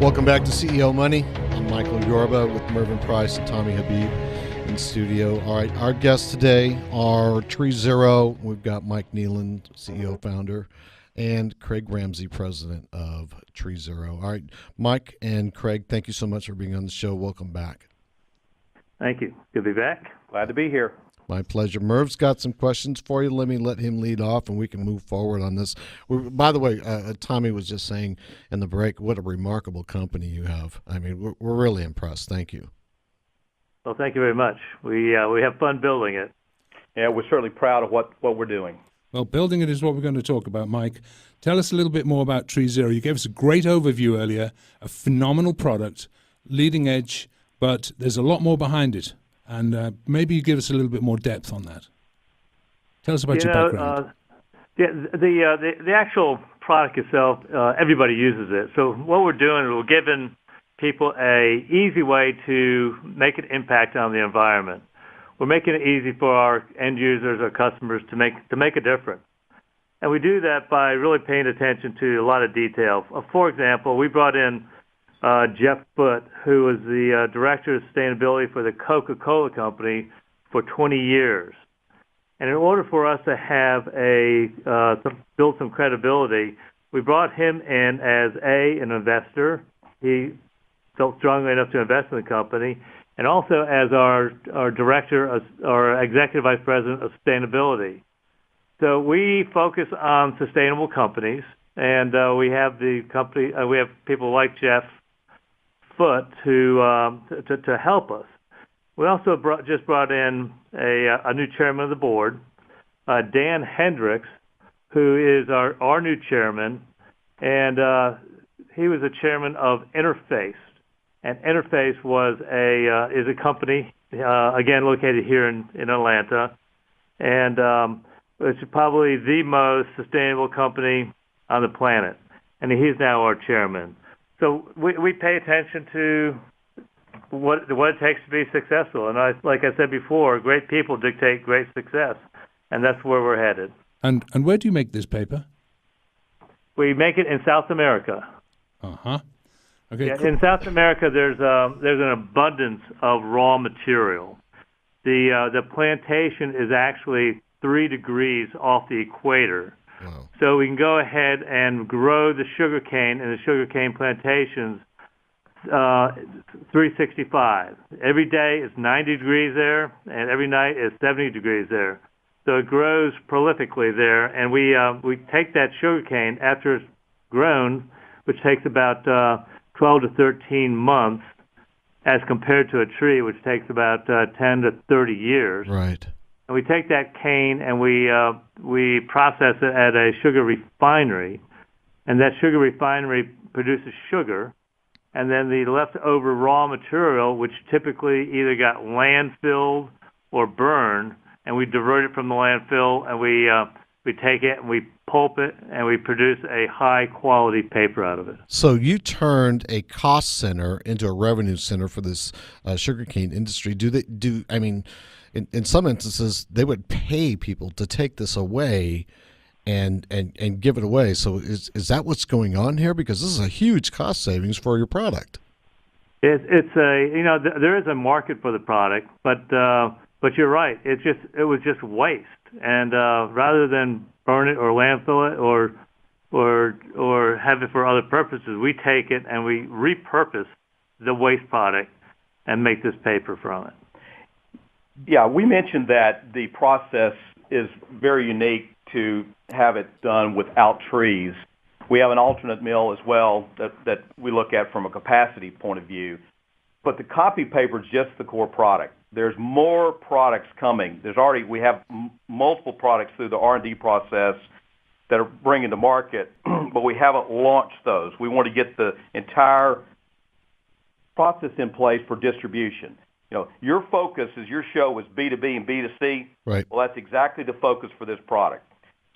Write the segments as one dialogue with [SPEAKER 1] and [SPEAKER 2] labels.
[SPEAKER 1] Welcome back to CEO Money. I'm Michael Yorba with Mervyn Price and Tommy Habib in studio. All right, our guests today are Tree Zero. We've got Mike Nilan, CEO founder, and Craig Ramsey, president of Tree Zero. All right, Mike and Craig, thank you so much for being on the show. Welcome back.
[SPEAKER 2] Thank you. Good to be back.
[SPEAKER 3] Glad to be here.
[SPEAKER 1] My pleasure. Merv's got some questions for you. Let him lead off, and we can move forward on this. By the way, Tommy was just saying in the break, what a remarkable company you have. I mean, we're really impressed. Thank you.
[SPEAKER 2] Well, thank you very much. We have fun building it.
[SPEAKER 3] Yeah, we're certainly proud of what we're doing.
[SPEAKER 4] Well, building it is what we're going to talk about, Mike. Tell us a little bit more about Tree Zero. You gave us a great overview earlier, a phenomenal product, leading edge, but there's a lot more behind it. And maybe you give us a little bit more depth on that. Tell us about your background.
[SPEAKER 2] The actual product itself, everybody uses it. So what we're doing is we're giving people a easy way to make an impact on the environment. We're making it easy for our end users, our customers, to make a difference. And we do that by really paying attention to a lot of detail. For example, we brought in Jeff Foote, who was the Director of Sustainability for the Coca-Cola Company for 20 years. And in order for us to have build some credibility, we brought him in as an investor. He felt strongly enough to invest in the company, and also as our director, our executive vice president of sustainability. So we focus on sustainable companies, and we have we have people like Jeff Foote to help us. We also just brought in a new chairman of the board, Dan Hendricks, who is our new chairman, and he was the chairman of Interface. And Interface is a company again located here in Atlanta, and it's probably the most sustainable company on the planet. And he's now our chairman. So we pay attention to what it takes to be successful. And like I said before, great people dictate great success, and that's where we're headed.
[SPEAKER 4] And where do you make this paper?
[SPEAKER 2] We make it in South America.
[SPEAKER 4] Uh-huh. Okay.
[SPEAKER 2] Yeah,
[SPEAKER 4] cool.
[SPEAKER 2] in South America, there's an abundance of raw material. The plantation is actually 3 degrees off the equator.
[SPEAKER 1] Wow.
[SPEAKER 2] So we can go ahead and grow the sugarcane in the sugarcane plantations 365. Every day is 90 degrees there, and every night is 70 degrees there. So it grows prolifically there, and we take that sugarcane after it's grown, which takes about 12 to 13 months, as compared to a tree, which takes about 10 to 30 years.
[SPEAKER 1] Right.
[SPEAKER 2] And we take that cane and we process it at a sugar refinery, and that sugar refinery produces sugar, and then the leftover raw material, which typically either got landfilled or burned, and we divert it from the landfill, and we take it and we pulp it, and we produce a high-quality paper out of it.
[SPEAKER 1] So you turned a cost center into a revenue center for this sugarcane industry. I mean, in some instances, they would pay people to take this away and give it away. So is that what's going on here? Because this is a huge cost savings for your product.
[SPEAKER 2] There is a market for the product, but you're right. It was just waste, and rather than burn it or landfill it or have it for other purposes, we take it and we repurpose the waste product and make this paper from it.
[SPEAKER 3] Yeah, we mentioned that the process is very unique to have it done without trees. We have an alternate mill as well that we look at from a capacity point of view. But the copy paper is just the core product. There's more products coming. We have multiple products through the R&D process that are bringing to market, but we haven't launched those. We want to get the entire process in place for distribution. Your focus is your show is B2B and B2C.
[SPEAKER 1] Right.
[SPEAKER 3] Well, that's exactly the focus for this product.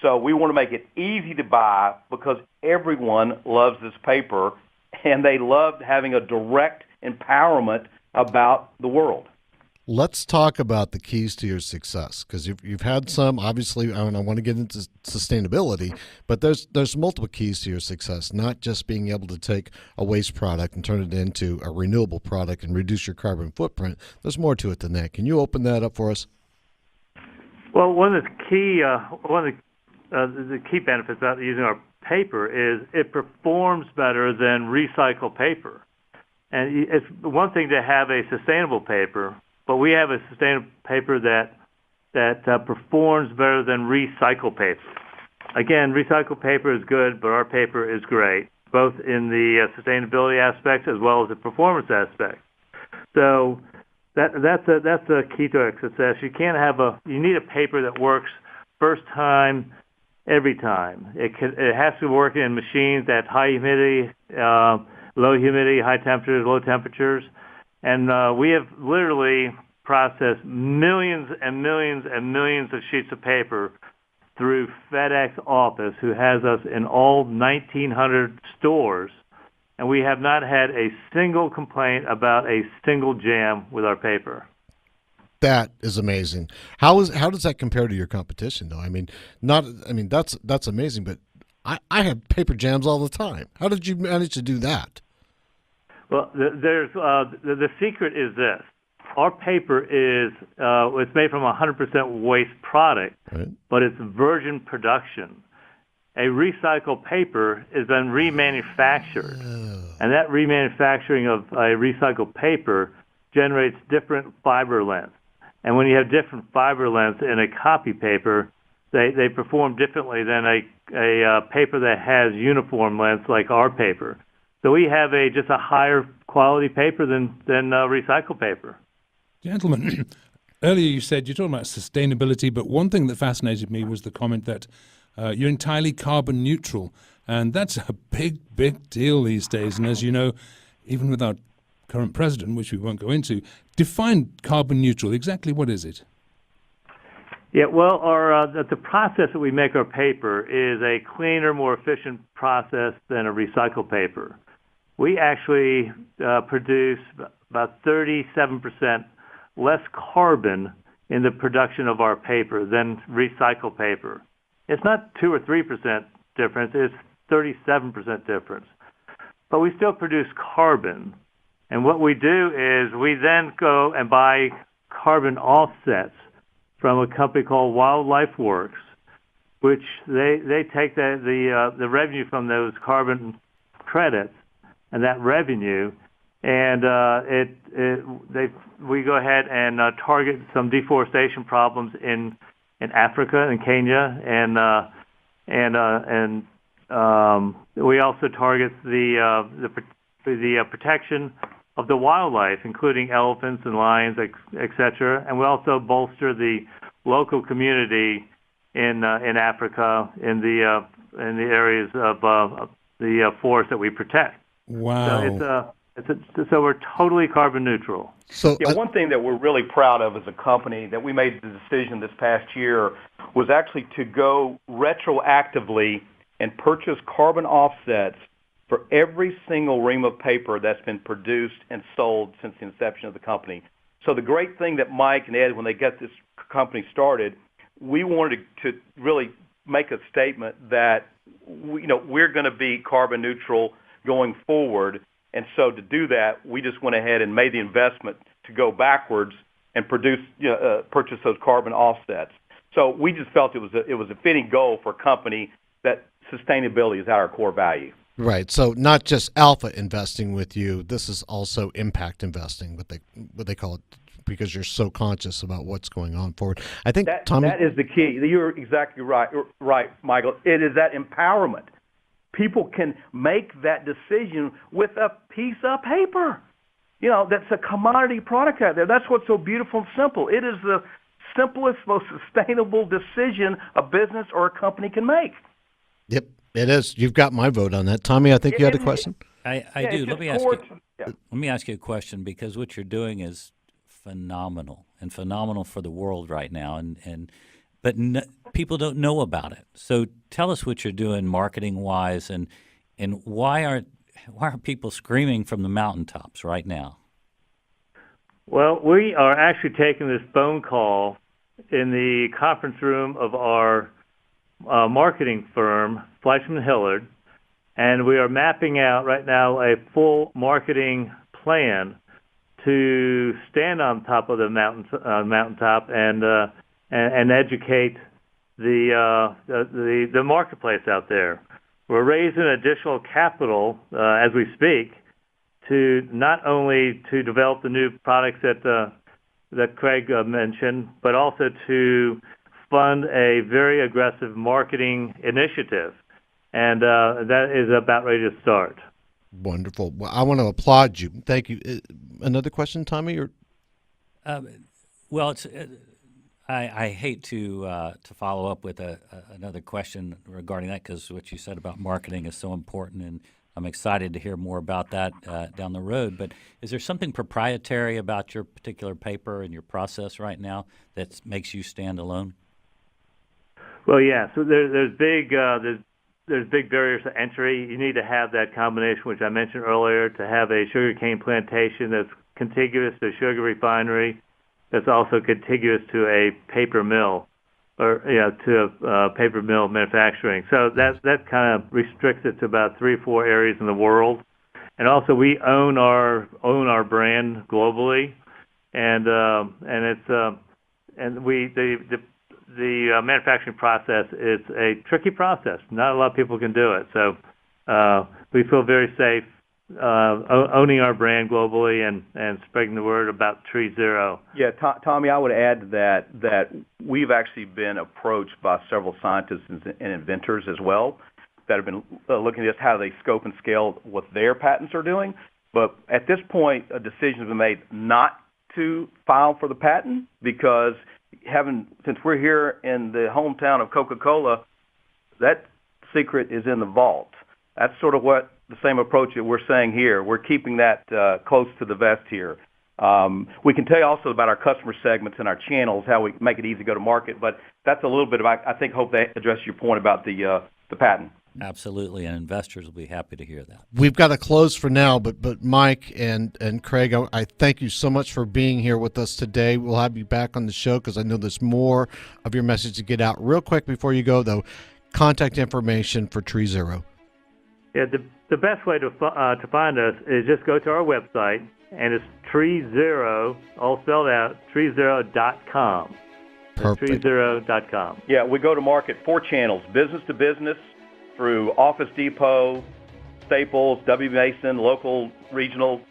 [SPEAKER 3] So we want to make it easy to buy because everyone loves this paper, and they love having a direct empowerment about the world.
[SPEAKER 1] Let's talk about the keys to your success, because you've had some. Obviously, I want to get into sustainability, but there's multiple keys to your success. Not just being able to take a waste product and turn it into a renewable product and reduce your carbon footprint. There's more to it than that. Can you open that up for us?
[SPEAKER 2] Well, one of the key benefits about using our paper is it performs better than recycled paper. And it's one thing to have a sustainable paper, but we have a sustainable paper that performs better than recycled paper. Again, recycled paper is good, but our paper is great, both in the sustainability aspect as well as the performance aspect. So that's a key to our success. You need a paper that works first time, every time. It has to work in machines at high humidity, low humidity, high temperatures, low temperatures. And we have literally processed millions and millions and millions of sheets of paper through FedEx Office, who has us in all 1,900 stores. And we have not had a single complaint about a single jam with our paper.
[SPEAKER 1] That is amazing. How does that compare to your competition, though? That's amazing, but I have paper jams all the time. How did you manage to do that?
[SPEAKER 2] Well, the secret is this. Our paper is it's made from 100% waste product, right, but it's virgin production. A recycled paper has been remanufactured, and that remanufacturing of a recycled paper generates different fiber lengths. And when you have different fiber lengths in a copy paper, they perform differently than a paper that has uniform lengths like our paper. So we have just a higher quality paper than recycled paper.
[SPEAKER 4] Gentlemen, earlier you said you're talking about sustainability, but one thing that fascinated me was the comment that you're entirely carbon neutral, and that's a big, big deal these days. And as you know, even with our current president, which we won't go into, define carbon neutral. Exactly what is it?
[SPEAKER 2] Yeah, well, the process that we make our paper is a cleaner, more efficient process than a recycled paper. We actually produce about 37% less carbon in the production of our paper than recycled paper. It's not 2 or 3% difference, it's 37% difference. But we still produce carbon. And what we do is we then go and buy carbon offsets from a company called Wildlife Works, which they take the revenue from those carbon credits and that revenue, and we go ahead and target some deforestation problems in Africa and Kenya, and we also target the protection of the wildlife, including elephants and lions, etc. And we also bolster the local community in Africa in the areas of the forest that we protect.
[SPEAKER 4] Wow!
[SPEAKER 2] So we're totally carbon neutral.
[SPEAKER 3] So one thing that we're really proud of as a company that we made the decision this past year was actually to go retroactively and purchase carbon offsets for every single ream of paper that's been produced and sold since the inception of the company. So the great thing that Mike and Ed, when they got this company started, we wanted to really make a statement that we're going to be carbon neutral going forward. And so to do that, we just went ahead and made the investment to go backwards and purchase those carbon offsets. So we just felt it was a fitting goal for a company that sustainability is our core value.
[SPEAKER 1] Right. So not just alpha investing with you. This is also impact investing, what they call it, because you're so conscious about what's going on forward. I think Tommy,
[SPEAKER 3] that is the key. You're exactly right, Michael. It is that empowerment. People can make that decision with a piece of paper. That's a commodity product out there. That's what's so beautiful and simple. It is the simplest, most sustainable decision a business or a company can make.
[SPEAKER 1] Yep, it is. You've got my vote on that. Tommy, I think you had a question?
[SPEAKER 5] I do. Let me ask you a question, because what you're doing is phenomenal for the world right now, but people don't know about it. So tell us what you're doing marketing-wise, and why are people screaming from the mountaintops right now?
[SPEAKER 2] Well, we are actually taking this phone call in the conference room of our marketing firm, Fleischman Hillard, and we are mapping out right now a full marketing plan to stand on top of the mountaintop and educate the marketplace out there. We're raising additional capital as we speak to not only to develop the new products that Craig mentioned, but also to fund a very aggressive marketing initiative, and that is about ready to start.
[SPEAKER 1] Wonderful. Well, I want to applaud you. Thank you. Another question, Tommy? Or
[SPEAKER 5] well, it's. I hate to follow up with another question regarding that, because what you said about marketing is so important, and I'm excited to hear more about that down the road. But is there something proprietary about your particular paper and your process right now that makes you stand alone?
[SPEAKER 2] Well, yeah. So there's big barriers to entry. You need to have that combination, which I mentioned earlier, to have a sugarcane plantation that's contiguous to a sugar refinery, that's also contiguous to a paper mill, or to paper mill manufacturing. So that kind of restricts it to about 3 or 4 areas in the world. And also, we own our brand globally, and the manufacturing process is a tricky process. Not a lot of people can do it. So we feel very safe owning our brand globally and spreading the word about Tree Zero.
[SPEAKER 3] Yeah, Tommy, I would add to that we've actually been approached by several scientists and inventors as well that have been looking at how they scope and scale what their patents are doing. But at this point, a decision has been made not to file for the patent because since we're here in the hometown of Coca-Cola, that secret is in the vault. That's sort of what the same approach that we're saying here. We're keeping that close to the vest here. We can tell you also about our customer segments and our channels, how we make it easy to go to market, but that's a little bit of, I think, hope that addresses your point about the patent.
[SPEAKER 5] Absolutely, and investors will be happy to hear that.
[SPEAKER 1] We've got to close for now, but Mike and Craig, I thank you so much for being here with us today. We'll have you back on the show because I know there's more of your message to get out. Real quick before you go, though, contact information for Tree Zero.
[SPEAKER 2] Yeah, the best way to find us is just go to our website, and it's TreeZero, all spelled out, treezero.com.
[SPEAKER 1] Perfect.
[SPEAKER 2] TreeZero.com.
[SPEAKER 3] Yeah, we go to market 4 channels: business to business through Office Depot, Staples, W. Mason, local regional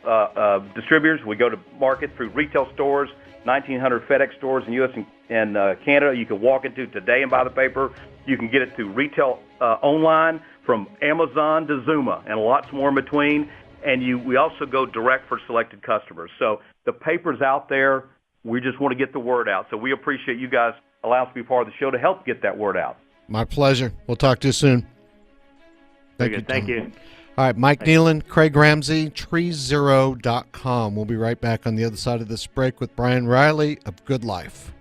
[SPEAKER 3] distributors. We go to market through retail stores, 1,900 FedEx stores in U.S. and Canada. You can walk into today and buy the paper. You can get it through retail online from Amazon to Zuma and lots more in between. And we also go direct for selected customers. So the paper's out there. We just want to get the word out. So we appreciate you guys allowing us to be part of the show to help get that word out.
[SPEAKER 1] My pleasure. We'll talk to you soon.
[SPEAKER 2] Thank you.
[SPEAKER 1] All right, Mike Nilan, Craig Ramsey, treezero.com. We'll be right back on the other side of this break with Brian Riley of Good Life.